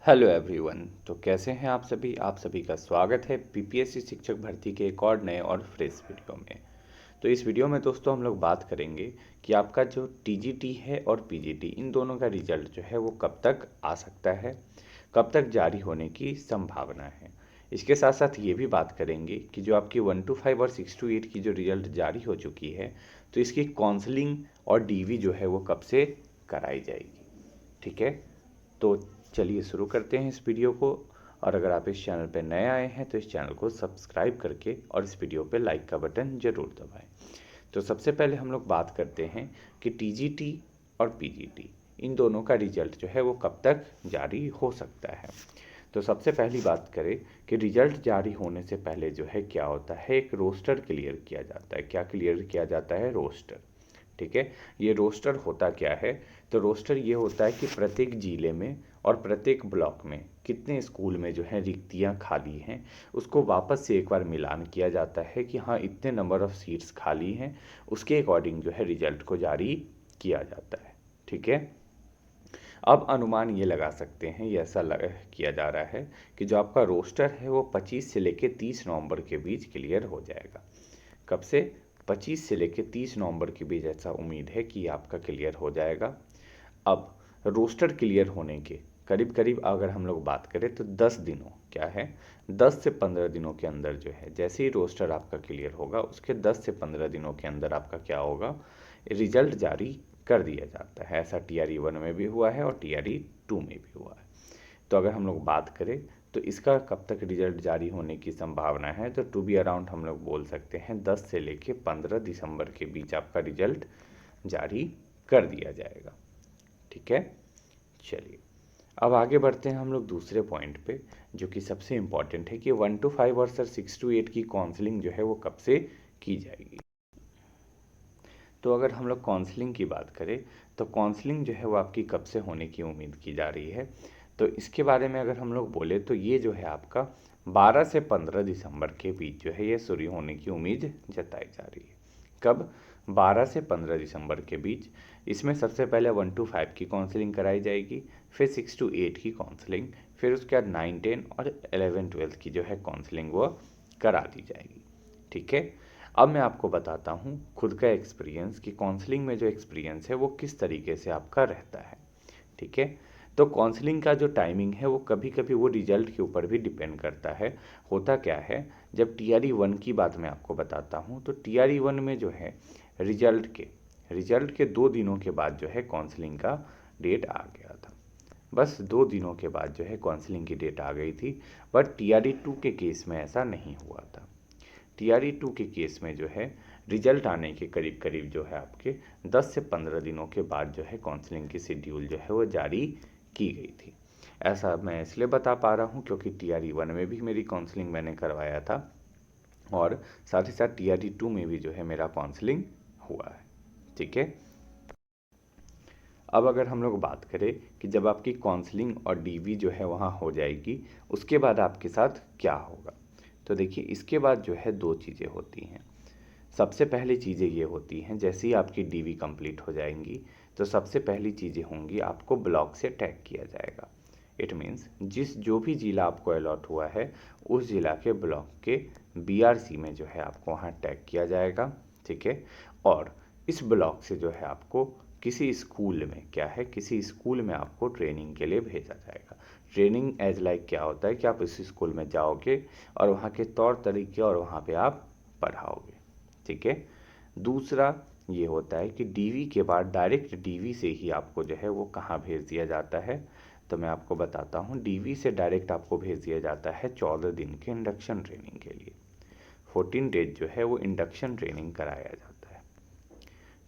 Hello everyone. तो कैसे हैं आप सभी का स्वागत है पीपीएससी शिक्षक भर्ती के एक और नए और फ्रेश वीडियो में। तो इस वीडियो में दोस्तों हम लोग बात करेंगे कि आपका जो टीजीटी है और पीजीटी इन दोनों का रिजल्ट जो है वो कब तक आ सकता है, कब तक जारी होने की संभावना है। इसके साथ साथ ये भी बात करेंगे कि जो आपकी 1 to 5 और 6 to 8 की जो रिजल्ट जारी हो चुकी है, तो इसकी काउंसलिंग और डीवी जो है वो कब से कराई जाएगी। ठीक है, तो चलिए शुरू करते हैं इस वीडियो को। और अगर आप इस चैनल पर नए आए हैं तो इस चैनल को सब्सक्राइब करके और इस वीडियो पे लाइक का बटन ज़रूर दबाएं। तो सबसे पहले हम लोग बात करते हैं कि टीजीटी और पीजीटी इन दोनों का रिजल्ट जो है वो कब तक जारी हो सकता है। तो सबसे पहली बात करें कि रिजल्ट जारी होने से पहले जो है क्या होता है, एक रोस्टर क्लियर किया जाता है। क्या क्लियर किया जाता है? रोस्टर। ठीक है, ये रोस्टर होता क्या है? तो रोस्टर ये होता है कि प्रत्येक ज़िले में और प्रत्येक ब्लॉक में कितने स्कूल में जो है रिक्तियाँ खाली हैं, उसको वापस से एक बार मिलान किया जाता है कि हाँ इतने नंबर ऑफ़ सीट्स खाली हैं, उसके अकॉर्डिंग जो है रिजल्ट को जारी किया जाता है। ठीक है, अब अनुमान ये लगा सकते हैं, ये ऐसा किया जा रहा है कि जो आपका रोस्टर है वो 25 से लेकर 30 नवंबर के बीच क्लियर हो जाएगा। कब से? 25 से लेकर 30 नवंबर के बीच ऐसा उम्मीद है कि आपका क्लियर हो जाएगा। अब रोस्टर क्लियर होने के करीब करीब अगर हम लोग बात करें तो 10 दिनों, क्या है, 10 से 15 दिनों के अंदर जो है, जैसे ही रोस्टर आपका क्लियर होगा उसके 10 से 15 दिनों के अंदर आपका क्या होगा, रिजल्ट जारी कर दिया जाता है। ऐसा टीआरई 1 में भी हुआ है और टीआरई 2 में भी हुआ है। तो अगर हम लोग बात करें तो इसका कब तक रिजल्ट जारी होने की संभावना है, तो टू बी अराउंड हम लोग बोल सकते हैं 10 से लेके 15 दिसंबर के बीच आपका रिजल्ट जारी कर दिया जाएगा। ठीक है, चलिए अब आगे बढ़ते हैं हम लोग दूसरे पॉइंट पे, जो कि सबसे इम्पॉर्टेंट है कि 1 to 5 और सर 6 to 8 की काउंसलिंग जो है वो कब से की जाएगी। तो अगर हम लोग काउंसलिंग की बात करें तो काउंसलिंग जो है वो आपकी कब से होने की उम्मीद की जा रही है, तो इसके बारे में अगर हम लोग बोले तो ये जो है आपका 12 से 15 दिसंबर के बीच जो है ये शुरू होने की उम्मीद जताई जा रही है। कब? 12 से 15 दिसंबर के बीच। इसमें सबसे पहले 1 to 5 की काउंसलिंग कराई जाएगी, फिर 6 to 8 की काउंसलिंग, फिर उसके बाद 9, 10 और 11, 12 की जो है काउंसलिंग वो करा दी जाएगी। ठीक है, अब मैं आपको बताता हूँ खुद का एक्सपीरियंस कि काउंसलिंग में जो एक्सपीरियंस है वो किस तरीके से आपका रहता है। ठीक है, तो काउंसलिंग का जो टाइमिंग है वो कभी कभी वो रिजल्ट के ऊपर भी डिपेंड करता है। होता क्या है, जब टीआरई 1 की बात मैं आपको बताता हूँ तो टीआरई 1 में जो है रिजल्ट के 2 दिनों के बाद जो है काउंसलिंग का डेट आ गया था। बस 2 दिनों के बाद जो है काउंसलिंग की डेट आ गई थी। बट टीआरई 2 के केस में ऐसा नहीं हुआ था। टीआरई 2 के केस में जो है रिजल्ट आने के करीब करीब जो है आपके 10 से 15 दिनों के बाद जो है काउंसलिंग की शेड्यूल जो है वो जारी की गई थी। ऐसा मैं इसलिए बता पा रहा हूँ क्योंकि टीआरई 1 में भी मेरी काउंसलिंग मैंने करवाया था और साथ ही साथ टीआरई 2 में भी जो है मेरा काउंसलिंग हुआ है। ठीक है, अब अगर हम लोग बात करें कि जब आपकी काउंसलिंग और डीवी जो है वहाँ हो जाएगी उसके बाद आपके साथ क्या होगा, तो देखिए इसके बाद जो है 2 चीज़ें होती हैं। सबसे पहली चीज़ें ये होती हैं, जैसे ही आपकी डीवी कंप्लीट हो जाएंगी तो सबसे पहली चीज़ें होंगी, आपको ब्लॉक से टैग किया जाएगा। इट मीन्स जो भी ज़िला आपको अलॉट हुआ है उस ज़िला के ब्लॉक के बीआरसी में जो है आपको वहाँ टैग किया जाएगा। ठीक है, और इस ब्लॉक से जो है आपको किसी स्कूल में, क्या है, किसी स्कूल में आपको ट्रेनिंग के लिए भेजा जाएगा। ट्रेनिंग एज लाइक क्या होता है कि आप इस स्कूल में जाओगे और वहाँ के तौर तरीके और वहाँ पे आप पढ़ाओगे। ठीक है, दूसरा ये होता है कि डीवी के बाद डायरेक्ट डीवी से ही आपको जो है वो कहाँ भेज दिया जाता है, तो मैं आपको बताता हूँ। डीवी से डायरेक्ट आपको भेज दिया जाता है 14 दिन के इंडक्शन ट्रेनिंग के लिए। 14 डेज जो है वो इंडक्शन ट्रेनिंग कराया जाता है।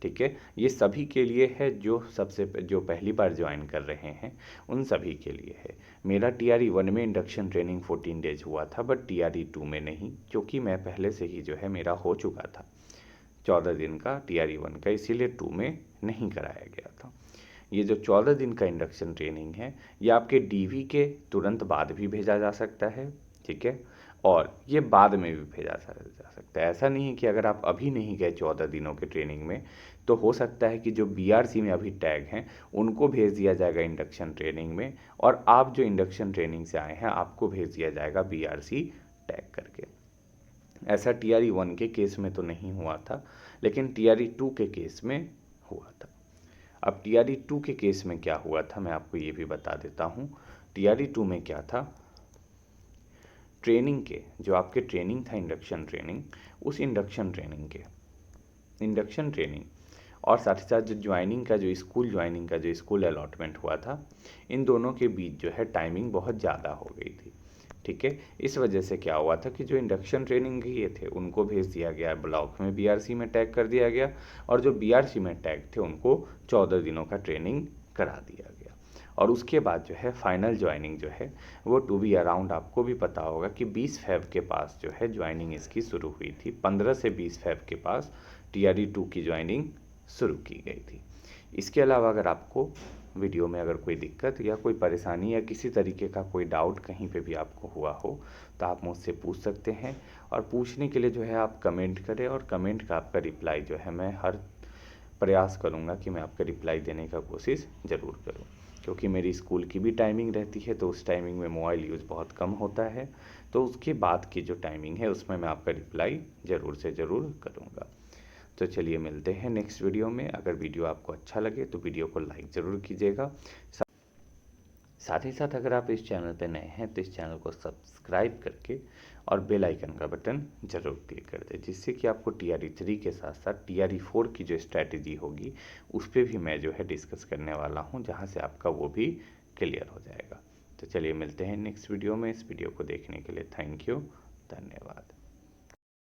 ठीक है, ये सभी के लिए है जो पहली बार ज्वाइन कर रहे हैं उन सभी के लिए है। मेरा टीआरई 1 में इंडक्शन ट्रेनिंग 14 डेज हुआ था, बट टीआरई 2 में नहीं, क्योंकि मैं पहले से ही जो है मेरा हो चुका था 14 दिन का टीआरई 1 का, इसीलिए 2 में नहीं कराया गया था। ये जो 14 दिन का इंडक्शन ट्रेनिंग है ये आपके डीवी के तुरंत बाद भी भेजा जा सकता है। ठीक है, और ये बाद में भी भेजा जा सकता है। ऐसा नहीं है कि अगर आप अभी नहीं गए 14 दिनों के ट्रेनिंग में तो हो सकता है कि जो बीआरसी में अभी टैग हैं उनको भेज दिया जाएगा इंडक्शन ट्रेनिंग में, और आप जो इंडक्शन ट्रेनिंग से आए हैं आपको भेज दिया जाएगा बीआरसी टैग करके। ऐसा टीआरई 1 के केस में तो नहीं हुआ था, लेकिन टीआरई 2 के केस में हुआ था। अब टीआरई 2 के केस में क्या हुआ था मैं आपको ये भी बता देता हूँ। टीआरई 2 में क्या था, ट्रेनिंग के जो आपके ट्रेनिंग था इंडक्शन ट्रेनिंग, उस इंडक्शन ट्रेनिंग और साथ ही साथ जो ज्वाइनिंग का जो स्कूल अलॉटमेंट हुआ था, इन दोनों के बीच जो है टाइमिंग बहुत ज़्यादा हो गई थी। ठीक है, इस वजह से क्या हुआ था कि जो इंडक्शन ट्रेनिंग किए थे उनको भेज दिया गया ब्लॉक में, बीआरसी में टैग कर दिया गया, और जो बीआरसी में टैग थे उनको 14 दिनों का ट्रेनिंग करा दिया गया। और उसके बाद जो है फाइनल ज्वाइनिंग जो है वो टू बी अराउंड, आपको भी पता होगा कि 20 फेब के पास जो है ज्वाइनिंग इसकी शुरू हुई थी। 15 से 20 फेब के पास टीआरई 2 की ज्वाइनिंग शुरू की गई थी। इसके अलावा अगर आपको वीडियो में अगर कोई दिक्कत या कोई परेशानी या किसी तरीके का कोई डाउट कहीं पे भी आपको हुआ हो तो आप मुझसे पूछ सकते हैं, और पूछने के लिए जो है आप कमेंट करें, और कमेंट का आपका रिप्लाई जो है मैं हर प्रयास करूँगा कि मैं आपका रिप्लाई देने का कोशिश ज़रूर करूँ, क्योंकि मेरी स्कूल की भी टाइमिंग रहती है तो उस टाइमिंग में मोबाइल यूज़ बहुत कम होता है, तो उसके बाद की जो टाइमिंग है उसमें मैं आपका रिप्लाई ज़रूर से ज़रूर करूँगा। तो चलिए मिलते हैं नेक्स्ट वीडियो में। अगर वीडियो आपको अच्छा लगे तो वीडियो को लाइक ज़रूर कीजिएगा। साथ ही साथ अगर आप इस चैनल पर नए हैं तो इस चैनल को सब्सक्राइब करके और बेल आइकन का बटन ज़रूर क्लिक कर दें, जिससे कि आपको टीआरई 3 के साथ साथ टीआरई 4 की जो स्ट्रैटेजी होगी उस पर भी मैं जो है डिस्कस करने वाला हूँ, जहाँ से आपका वो भी क्लियर हो जाएगा। तो चलिए मिलते हैं नेक्स्ट वीडियो में। इस वीडियो को देखने के लिए थैंक यू, धन्यवाद।